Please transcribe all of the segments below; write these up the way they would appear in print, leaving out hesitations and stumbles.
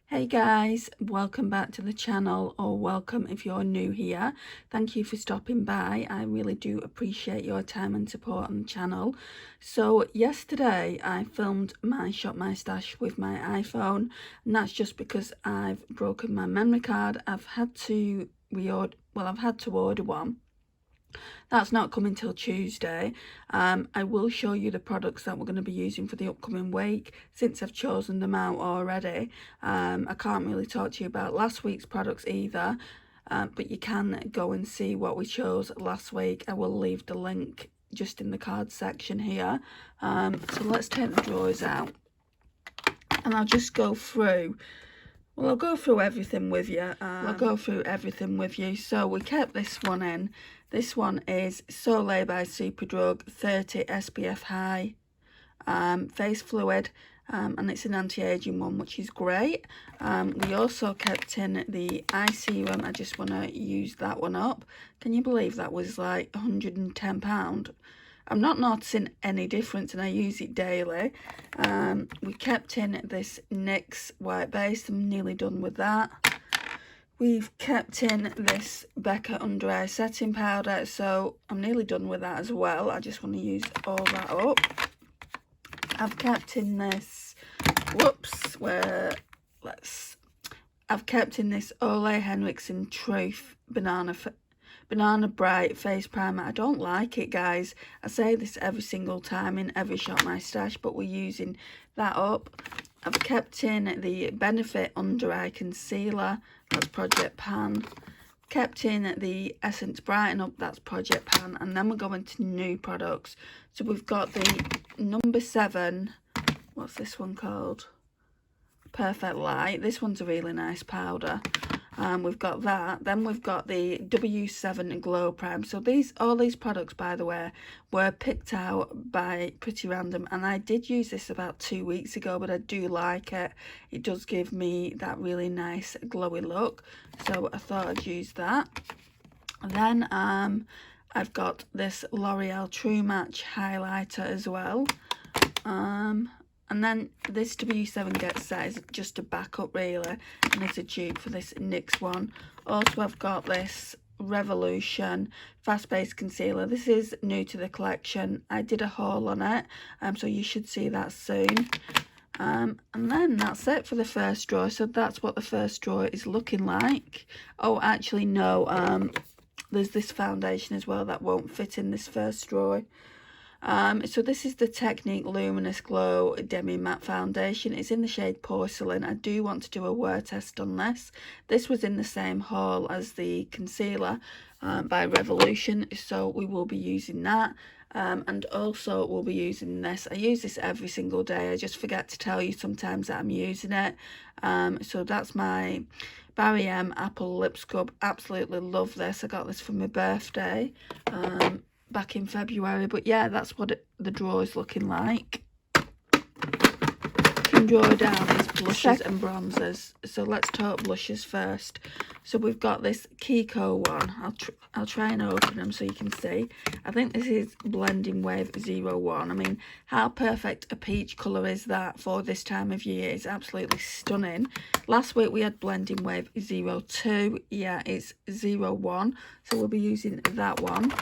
Hey guys, welcome back to the channel, or welcome if you're new here. Thank you for stopping by. I really do appreciate your time and support on the channel. So yesterday I filmed my Shop My Stash with my iPhone, and that's just because I've broken my memory card. I've had to order one. That's not coming till Tuesday. I will show you the products that we're going to be using for the upcoming week, since I've chosen them out already. I can't really talk to you about last week's products either, but you can go and see what we chose last week. I will leave the link just in the card section here. So let's take the drawers out, and I'll just go through. Well, I'll go through everything with you. So we kept this one in. This one is Soleil by Superdrug 30 SPF High face fluid, and it's an anti-aging one, which is great. We also kept in the eye serum. I just want to use that one up. Can you believe that was like £110? I'm not noticing any difference, and I use it daily. We kept in this NYX white base. I'm nearly done with that. We've kept in this Becca under eye setting powder, so I'm nearly done with that as well. I just want to use all that up. I've kept in this, I've kept in this Ole Henriksen Truth Banana Bright Face Primer. I don't like it, guys. I say this every single time in every Shop My Stash, but we're using that up. I've kept in the Benefit Under Eye Concealer. That's Project Pan. Kept in the Essence Brighten Up. That's Project Pan. And then we're going to new products. So we've got the number 7. What's this one called? Perfect Light. This one's a really nice powder. We've got that. Then we've got the W7 Glow Prime. So all these products, by the way, were picked out by Pretty Random, and I did use this about 2 weeks ago, but I do like it. It does give me that really nice glowy look, so I thought I'd use that. And then I've got this L'Oreal True Match highlighter as well. And then this W7 Get Set is just a backup, really, and it's a dupe for this NYX one. Also, I've got this Revolution Fast Base Concealer. This is new to the collection. I did a haul on it, so you should see that soon. And then that's it for the first drawer. So that's what the first drawer is looking like. Oh, actually, no. There's this foundation as well that won't fit in this first drawer. So this is the Technique Luminous Glow Demi Matte Foundation. It's in the shade Porcelain. I do want to do a wear test on this. This was in the same haul as the concealer by Revolution, so we will be using that. And also we'll be using this. I use this every single day. I just forget to tell you sometimes that I'm using it. So that's my Barry M Apple Lip Scrub. Absolutely love this. I got this for my birthday back in February. But yeah, that's what the drawer is looking like. You can draw down these blushes and bronzers. So let's talk blushes first. So we've got this Kiko one. I'll try and open them so you can see. I think this is Blending Wave 01. I mean, how perfect a peach colour is that for this time of year? It's absolutely stunning. Last week we had Blending Wave 02. Yeah, it's 01. So we'll be using that one.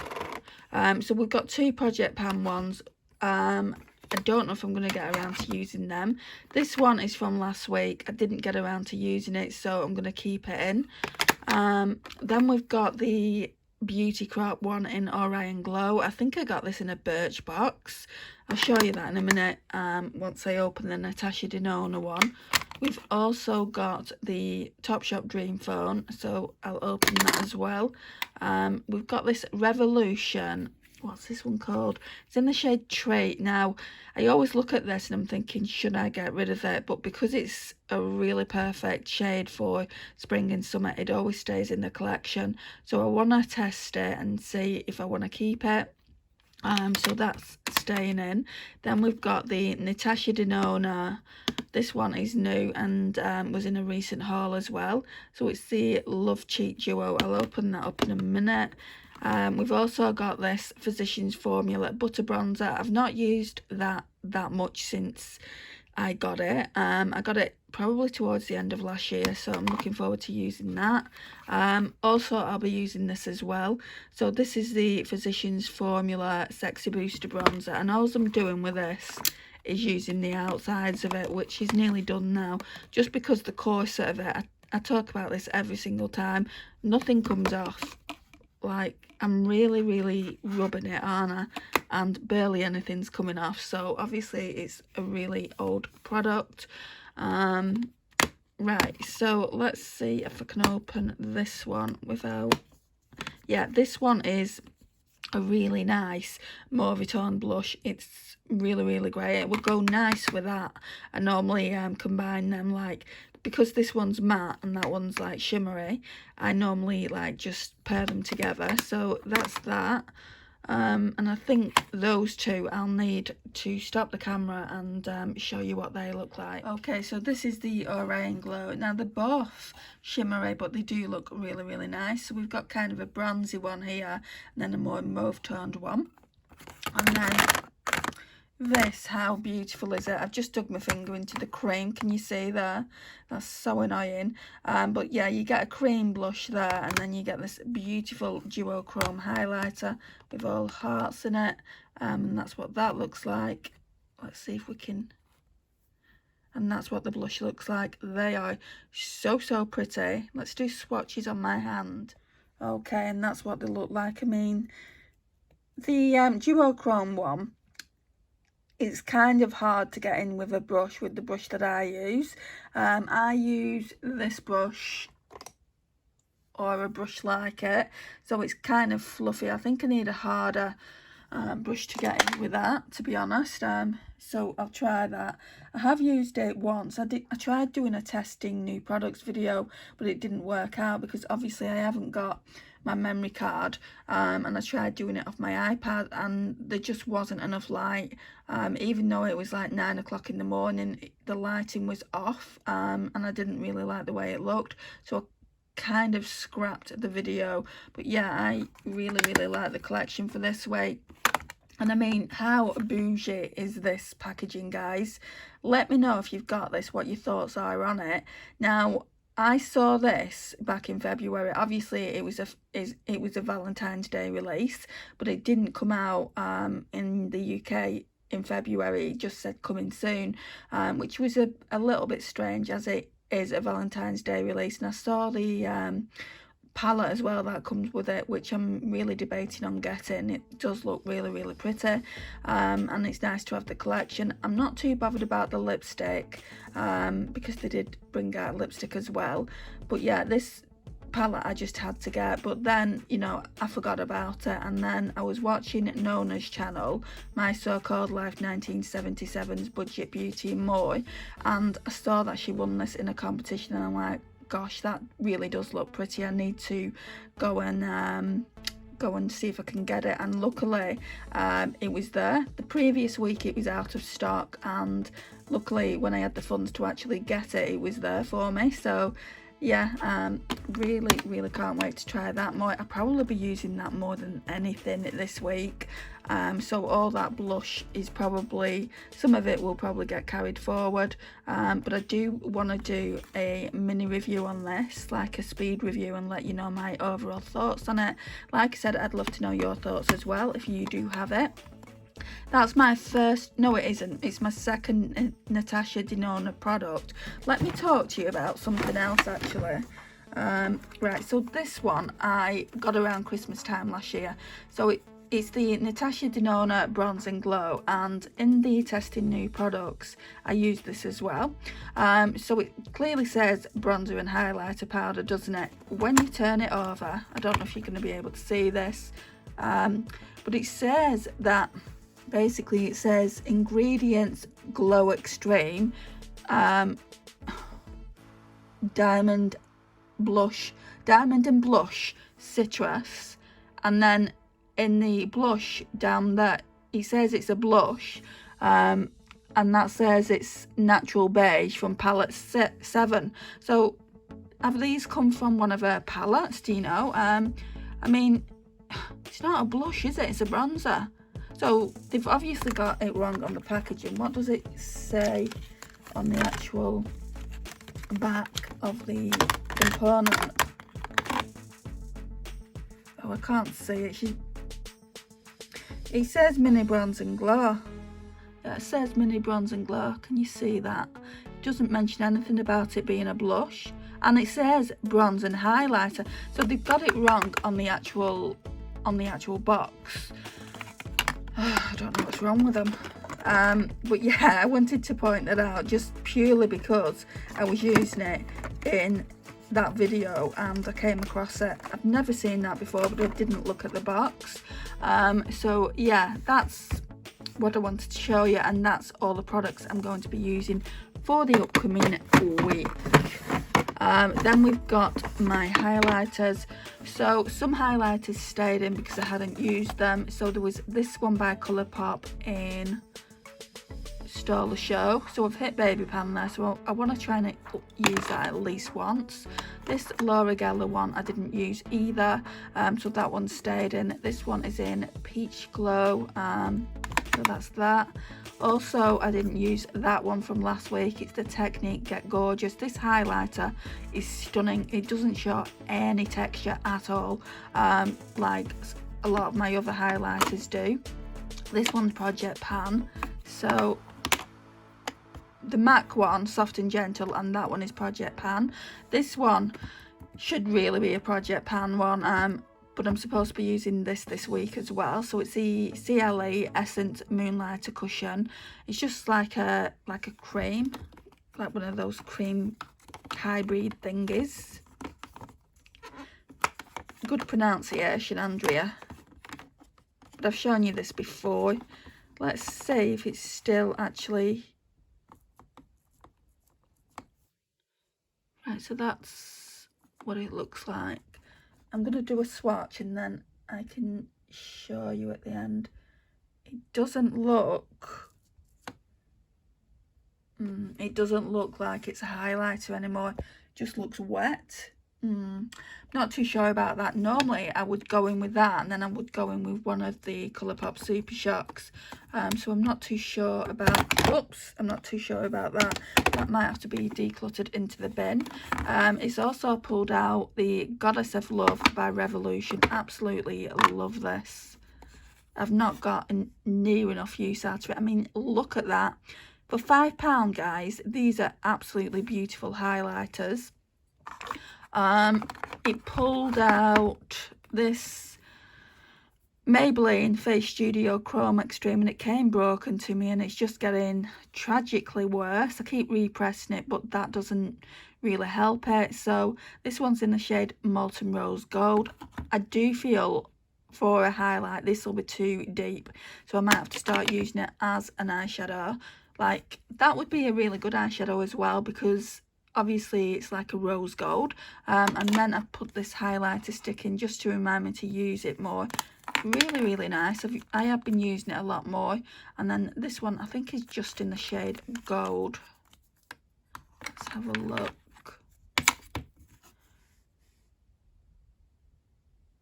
So we've got 2 Project Pan ones. I don't know if I'm going to get around to using them. This one is from last week. I didn't get around to using it, so I'm going to keep it in. Then we've got the Beauty Crop one in Orion Glow. I think I got this in a Birch box. I'll show you that in a minute once I open the Natasha Denona one. We've also got the Topshop Dream Phone, so I'll open that as well. We've got this Revolution. What's this one called? It's in the shade Trait. Now, I always look at this and I'm thinking, should I get rid of it? But because it's a really perfect shade for spring and summer, it always stays in the collection. So I want to test it and see if I want to keep it. So that's staying in. Then we've got the Natasha Denona. This one is new and was in a recent haul as well. So it's the Love Cheat Duo. I'll open that up in a minute. We've also got this Physicians Formula Butter Bronzer. I've not used that much since I got it. I got it probably towards the end of last year, so I'm looking forward to using that. Also, I'll be using this as well. So this is the Physicians Formula Sexy Booster Bronzer, and all I'm doing with this is using the outsides of it, which is nearly done now, just because the corset of it, I talk about this every single time, nothing comes off. Like, I'm really rubbing it, aren't I? And barely anything's coming off, so obviously it's a really old product. Right, so let's see if I can open this one without... Yeah, this one is a really nice mauve tone blush. It's really great. It would go nice with that. I normally combine them, like, because this one's matte and that one's like shimmery, I normally like just pair them together. So that's that. And I think those two I'll need to stop the camera and show you what they look like. Okay, so this is the Aura and Glow. Now they're both shimmery, but they do look really nice. So we've got kind of a bronzy one here, and then a more mauve toned one. And then this, how beautiful is it? I've just dug my finger into the cream. Can you see there? That's so annoying. But yeah, you get a cream blush there, and then you get this beautiful duochrome highlighter with all hearts in it. And that's what that looks like. Let's see if we can... And that's what the blush looks like. They are so pretty. Let's do swatches on my hand. Okay, and that's what they look like. I mean, the duochrome one, it's kind of hard to get in with a brush, with the brush that I use. I use this brush or a brush like it, so it's kind of fluffy. I think I need a harder brush to get in with that, to be honest. So I'll try that. I have used it once. I tried doing a testing new products video, but it didn't work out because obviously I haven't got my memory card, and I tried doing it off my iPad and there just wasn't enough light. Even though it was like 9 o'clock in the morning, the lighting was off, and I didn't really like the way it looked, so I kind of scrapped the video. But yeah, I really like the collection for this way. And I mean, how bougie is this packaging, guys? Let me know if you've got this, what your thoughts are on it. Now, I saw this back in February. Obviously, it was a Valentine's Day release, but it didn't come out in the UK in February. It just said coming soon, which was a little bit strange, as it is a Valentine's Day release. And I saw the palette as well that comes with it, which I'm really debating on getting. It does look really pretty, and it's nice to have the collection. I'm not too bothered about the lipstick, because they did bring out lipstick as well. But yeah, this palette I just had to get. But then, you know, I forgot about it, and then I was watching Nona's channel, My So-Called Life 1977's Budget Beauty and More, and I saw that she won this in a competition, and I'm like, gosh, that really does look pretty. I need to go and see if I can get it. And luckily it was there. The previous week it was out of stock, and luckily when I had the funds to actually get it, it was there for me. So yeah, really can't wait to try that more. I'll probably be using that more than anything this week. So all that blush is probably, some of it will probably get carried forward, but I do want to do a mini review on this, like a speed review, and let you know my overall thoughts on it. Like I said, I'd love to know your thoughts as well if you do have it. That's my first, no it isn't, it's my second Natasha Denona product. Let me talk to you about something else actually. Right, so this one I got around Christmas time last year. So it's the Natasha Denona Bronze and Glow, and in the testing new products I use this as well. So it clearly says bronzer and highlighter powder, doesn't it? When you turn it over, I don't know if you're going to be able to see this, but it says that basically it says ingredients Glow Extreme, diamond and blush citrus, and then in the blush down there it says it's a blush, and that says it's natural beige from palette 7. So have these come from one of her palettes, do you know? I mean, it's not a blush, is it? It's a bronzer. So they've obviously got it wrong on the packaging. What does it say on the actual back of the component. Oh, I can't see it. It says Mini Bronze and Glow. Yeah, it says Mini Bronze and Glow. Can you see that? It doesn't mention anything about it being a blush. And it says bronze and highlighter. So they've got it wrong on the actual box. Oh, I don't know what's wrong with them. But yeah, I wanted to point that out just purely because I was using it in that video and I came across it. I've never seen that before, but I didn't look at the box. So yeah, that's what I wanted to show you, and that's all the products I'm going to be using for the upcoming week. Then we've got my highlighters. So some highlighters stayed in because I hadn't used them. So there was this one by Colourpop in Stole the Show. So I've hit Baby Pan there, so I want to try and use that at least once. This Laura Geller one I didn't use either, so that one stayed in. This one is in Peach Glow, so that's that. Also, I didn't use that one from last week. It's the Technique Get Gorgeous. This highlighter is stunning. It doesn't show any texture at all, like a lot of my other highlighters do. This one's Project Pan. So the MAC one, Soft and Gentle, and that one is Project Pan. This one should really be a Project Pan one, but I'm supposed to be using this week as well. So it's the CLE Essence Moonlighter Cushion. It's just like a cream, like one of those cream hybrid thingies. Good pronunciation, Andrea. But I've shown you this before. Let's see if it's still actually... Right, so that's what it looks like. I'm going to do a swatch and then I can show you at the end. It doesn't look... it doesn't look like it's a highlighter anymore. It just looks wet. Not too sure about that. Normally I would go in with that and then I would go in with one of the Colourpop Super Shocks. So I'm not too sure about... Oops, I'm not too sure about that. That might have to be decluttered into the bin. It's also pulled out the Goddess of Love by Revolution. Absolutely love this. I've not gotten near enough use out of it. I mean, look at that. For £5, guys, these are absolutely beautiful highlighters. It pulled out this Maybelline Face Studio Chrome Extreme and it came broken to me and it's just getting tragically worse. I keep repressing it, but that doesn't really help it. So this one's in the shade Molten Rose Gold. I do feel for a highlight this will be too deep, so I might have to start using it as an eyeshadow. Like, that would be a really good eyeshadow as well, because obviously it's like a rose gold, and then I've put this highlighter stick in just to remind me to use it more. Really nice. I have been using it a lot more. And then this one I think is just in the shade Gold. Let's have a look.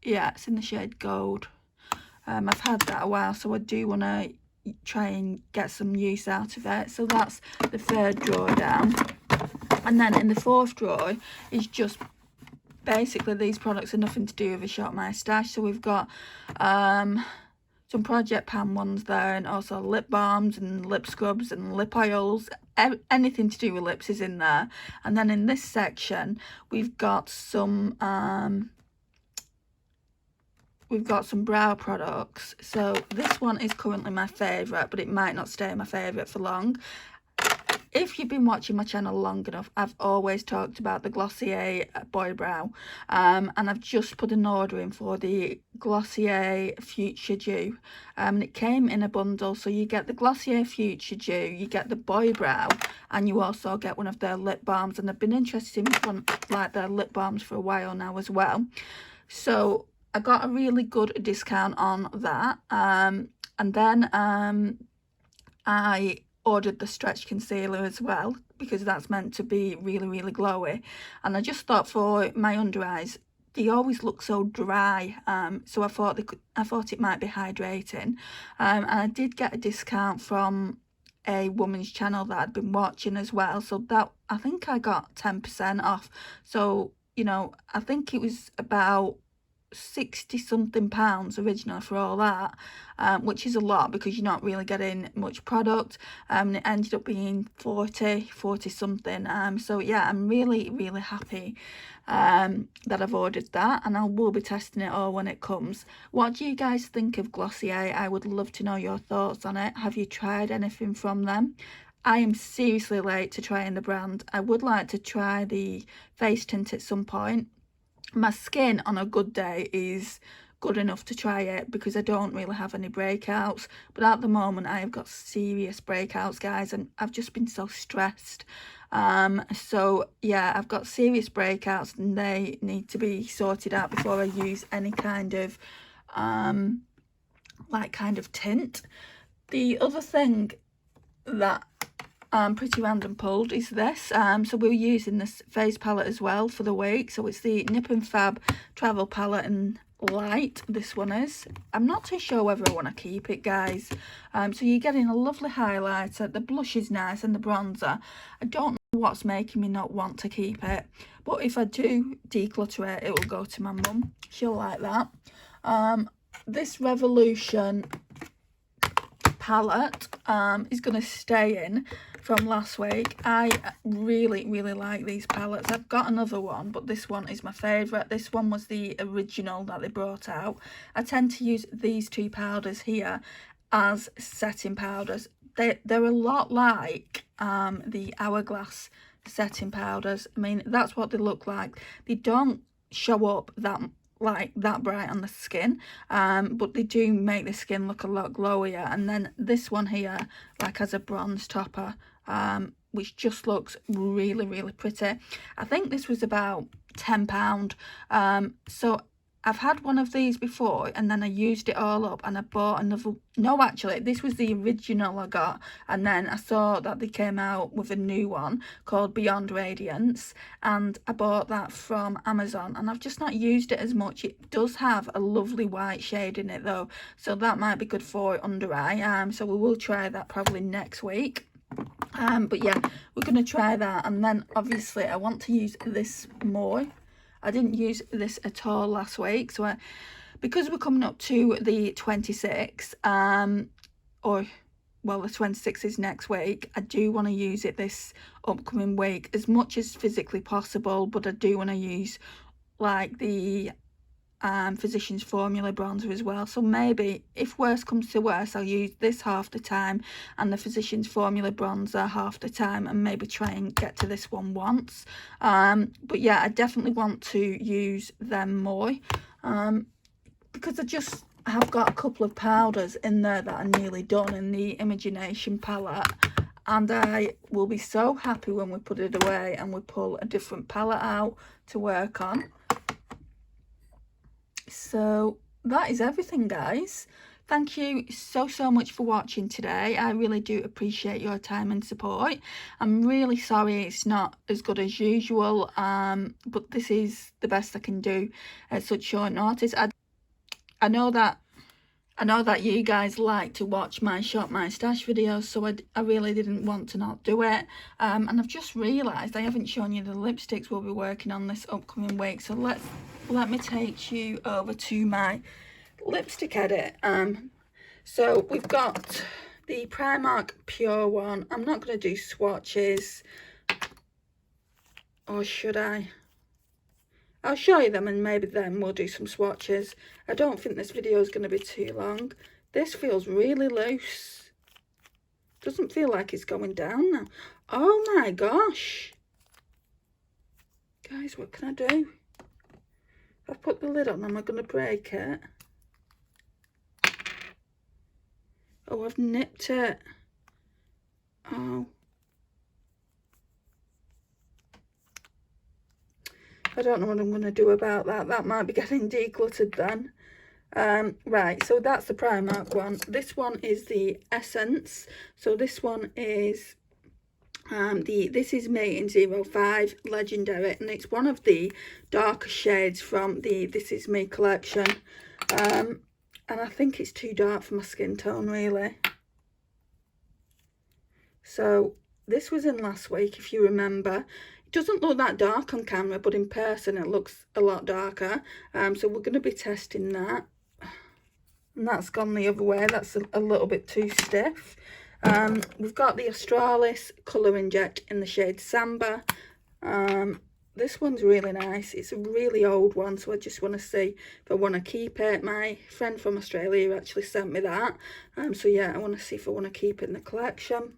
Yeah, it's in the shade Gold. I've had that a while, so I do want to try and get some use out of it. So that's the third drawer down. And then in the fourth drawer is just basically these products are nothing to do with a Shop My Stash. So we've got some Project Pan ones there, and also lip balms and lip scrubs and lip oils. Anything to do with lips is in there. And then in this section we've got some brow products. So this one is currently my favourite, but it might not stay my favourite for long. If you've been watching my channel long enough, I've always talked about the Glossier Boy Brow, and I've just put an order in for the Glossier Future Dew, and it came in a bundle. So you get the Glossier Future Dew, you get the Boy Brow, and you also get one of their lip balms, and I've been interested in one, like their lip balms, for a while now as well. So I got a really good discount on that, and then I ordered the stretch concealer as well, because that's meant to be really glowy. And I just thought for my under eyes, they always look so dry, so I thought it might be hydrating, and I did get a discount from a woman's channel that I'd been watching as well, so that, I think I got 10% off. So, you know, I think it was about 60 something pounds original for all that, which is a lot because you're not really getting much product, and it ended up being 40 something. So yeah, I'm really happy that I've ordered that, and I will be testing it all when it comes. What do you guys think of Glossier? I would love to know your thoughts on it. Have you tried anything from them? I am seriously late to trying the brand. I would like to try the face tint at some point. My skin on a good day is good enough to try it because I don't really have any breakouts, but at the moment I have got serious breakouts, guys, and I've just been so stressed. So yeah, I've got serious breakouts and they need to be sorted out before I use any kind of tint. The other thing that pretty random pulled is this. So we're using this face palette as well for the week. So it's the Nip and Fab Travel Palette in Light. This one is. I'm not too sure whether I want to keep it, guys. So you're getting a lovely highlighter. The blush is nice and the bronzer. I don't know what's making me not want to keep it, but if I do declutter it, it will go to my mum. She'll like that. This Revolution palette is going to stay in from last week. I really like these palettes. I've got another one, but this one is my favourite. This one was the original that they brought out. I tend to use these two powders here as setting powders. They're a lot like the Hourglass setting powders. I mean, that's what they look like. They don't show up that bright on the skin, but they do make the skin look a lot glowier. And then this one here has a bronze topper, which just looks really pretty. I think this was about £10. So I've had one of these before and then I used it all up and I bought another. No, actually, this was the original I got, and then I saw that they came out with a new one called Beyond Radiance, and I bought that from Amazon, and I've just not used it as much. It does have a lovely white shade in it though, so that might be good for under eye. So we will try that probably next week. But yeah, we're going to try that, and then obviously I want to use this more. I didn't use this at all last week, so because we're coming up to the 26th, or well, the 26th is next week, I do want to use it this upcoming week as much as physically possible, but I do want to use the Physicians Formula bronzer as well. So maybe if worse comes to worse, I'll use this half the time and the Physicians Formula bronzer half the time, and maybe try and get to this one once. But yeah, I definitely want to use them more, because I have got a couple of powders in there that are nearly done in the Imagination palette, and I will be so happy when we put it away and we pull a different palette out to work on. So that is everything, guys. Thank you so much for watching today. I really do appreciate your time and support. I'm really sorry it's not as good as usual, but this is the best I can do at such short notice. I know that you guys like to watch my Shop My Stash videos, so I really didn't want to not do it. And I've just realised I haven't shown you the lipsticks we'll be working on this upcoming week. So let me take you over to my lipstick edit. So we've got the Primark Pure one. I'm not going to do swatches, or should I? I'll show you them and maybe then we'll do some swatches. I don't think this video is going to be too long. This feels really loose. Doesn't feel like it's going down now. Oh my gosh. Guys, what can I do? If I put the lid on, am I going to break it? Oh, I've nipped it. Oh. I don't know what I'm going to do about that. That might be getting decluttered then. Right, so that's the Primark one. This one is the Essence. So this one is This Is Me in 05 Legendary, and it's one of the darker shades from the This Is Me collection. And I think it's too dark for my skin tone, really. So this was in last week, if you remember. It doesn't look that dark on camera, but in person it looks a lot darker. So we're going to be testing that. And that's gone the other way. That's a little bit too stiff. We've got the Australis Colour Inject in the shade Samba. This one's really nice. It's a really old one, so I just want to see if I want to keep it. My friend from Australia actually sent me that. So yeah, I want to see if I want to keep it in the collection.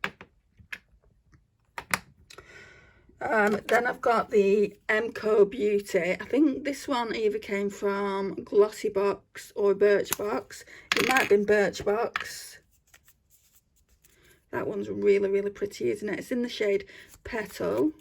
Then I've got the Emco Beauty. I think this one either came from Glossy Box or Birchbox. It might have been Birchbox. That one's really, really pretty, isn't it? It's in the shade Petal.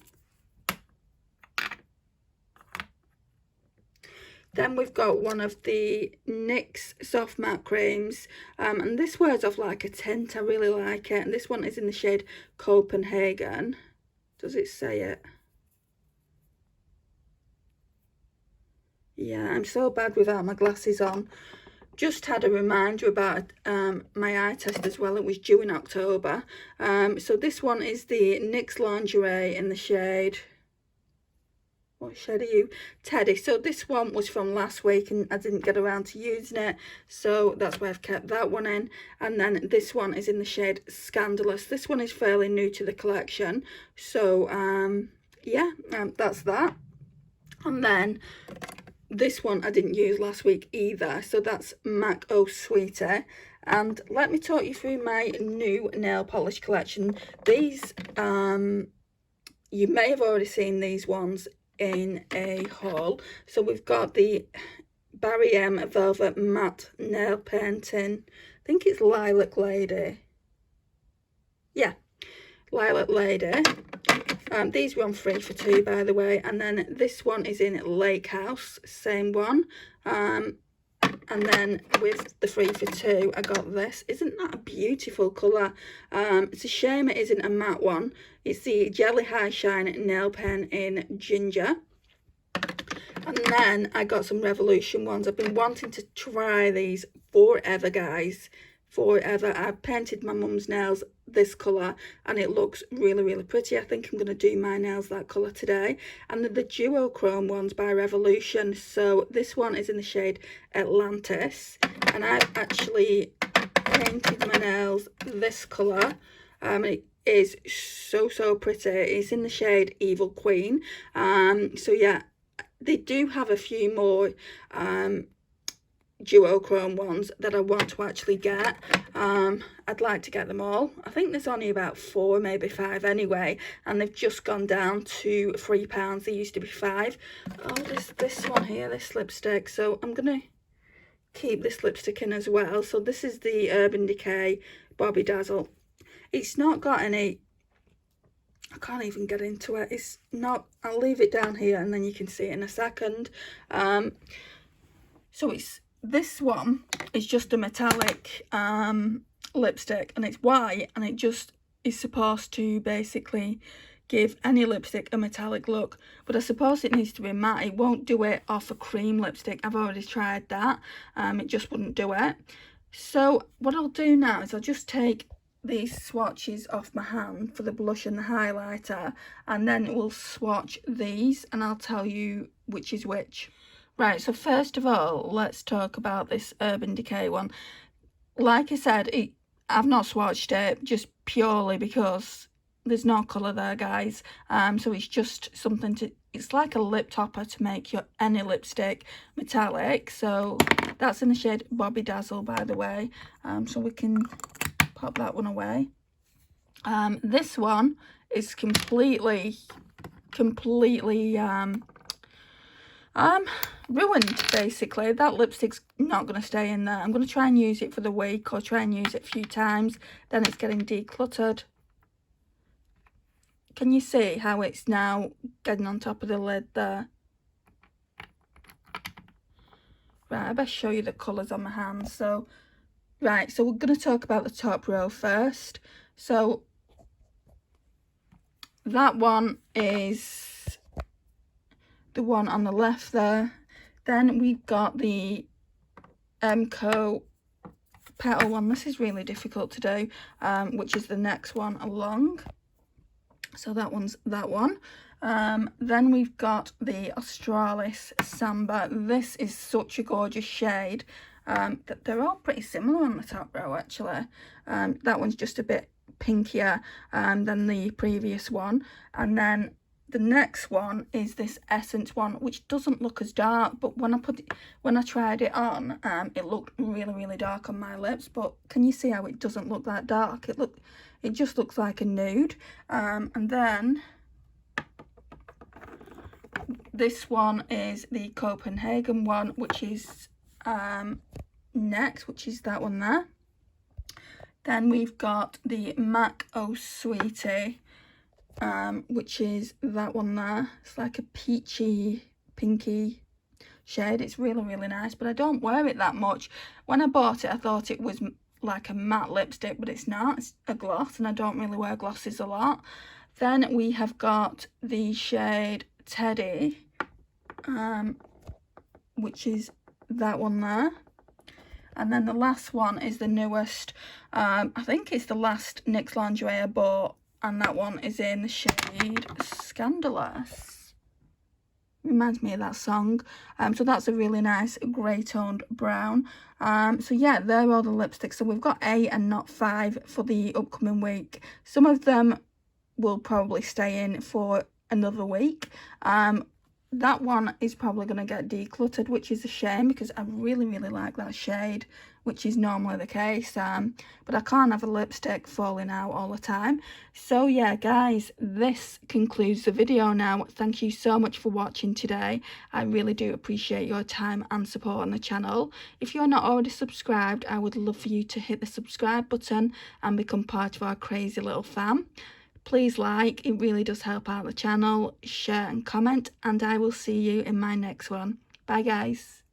Then we've got one of the NYX Soft Matte Creams. And this wears off like a tint. I really like it. And this one is in the shade Copenhagen. Does it say it? Yeah, I'm so bad without my glasses on. Just had a reminder about my eye test as well. It was due in October. So this one is the NYX Lingerie in the shade... What shade are you? Teddy. So this one was from last week and I didn't get around to using it, so that's why I've kept that one in. And then this one is in the shade Scandalous. This one is fairly new to the collection, so yeah, that's that. And then this one I didn't use last week either, so that's MAC Oh Sweetie. And let me talk you through my new nail polish collection. These you may have already seen these ones in a haul. So we've got the Barry M Velvet Matte Nail Painting. I think it's Lilac Lady. Yeah, Lilac Lady. These were on 3 for 2, by the way. And then this one is in Lake House, same one. And then with the 3 for 2, I got this. Isn't that a beautiful colour? It's a shame it isn't a matte one. It's the Jelly High Shine Nail Pen in Ginger. And then I got some Revolution ones. I've been wanting to try these forever, guys. Forever. I've painted my mum's nails this colour and it looks really, really pretty. I think I'm going to do my nails that colour today. And the duochrome ones by Revolution. So this one is in the shade Atlantis, and I've actually painted my nails this colour. It is so pretty. It's in the shade Evil Queen. So yeah, they do have a few more duochrome ones that I want to actually get. I'd like to get them all. I think there's only about 4, maybe 5 anyway, and they've just gone down to £3. They used to be 5. Oh, this one here, this lipstick. So I'm gonna keep this lipstick in as well. So this is the Urban Decay Bobby Dazzle. It's not got any... I can't even get into it. It's not... I'll leave it down here and then you can see it in a second. So it's... This one is just a metallic lipstick, and it's white, and it just is supposed to basically give any lipstick a metallic look, but I suppose it needs to be matte. It won't do it off a cream lipstick. I've already tried that. It just wouldn't do it. So what I'll do now is I'll just take these swatches off my hand for the blush and the highlighter, and then we'll swatch these and I'll tell you which is which. Right, so first of all, let's talk about this Urban Decay one. Like I said, I've not swatched it just purely because there's no colour there, guys. So it's just something to... It's like a lip topper to make your any lipstick metallic. So that's in the shade Bobby Dazzle, by the way. So we can pop that one away. This one is completely ruined, basically. That lipstick's not going to stay in there. I'm going to try and use it for the week, or try and use it a few times. Then it's getting decluttered. Can you see how it's now getting on top of the lid there? Right, I best show you the colours on my hands. So, right, so we're going to talk about the top row first. So, that one is the one on the left there. Then we've got the Emco petal one. This is really difficult to do, which is the next one along. So that one's that one. Then we've got the Australis Samba. This is such a gorgeous shade. They're all pretty similar on the top row, actually. That one's just a bit pinkier than the previous one. And then the next one is this Essence one, which doesn't look as dark, but when I tried it on, it looked really, really dark on my lips. But can you see how it doesn't look that dark? It just looks like a nude. And then this one is the Copenhagen one, which is next, which is that one there. Then we've got the MAC Oh Sweetie, which is that one there. It's like a peachy, pinky shade. It's really, really nice, but I don't wear it that much. When I bought it, I thought it was like a matte lipstick, but it's not. It's a gloss, and I don't really wear glosses a lot. Then we have got the shade Teddy, which is that one there. And then the last one is the newest. I think it's the last NYX lingerie I bought, and that one is in the shade Scandalous. Reminds me of that song. So that's a really nice grey toned brown. So yeah, they're all the lipsticks. So we've got 8 and not 5 for the upcoming week. Some of them will probably stay in for another week. That one is probably going to get decluttered, which is a shame because I really, really like that shade, which is normally the case. But I can't have a lipstick falling out all the time. So yeah, guys, this concludes the video now. Thank you so much for watching today. I really do appreciate your time and support on the channel. If you're not already subscribed, I would love for you to hit the subscribe button and become part of our crazy little fam. Please like, it really does help out the channel, share and comment, and I will see you in my next one. Bye guys.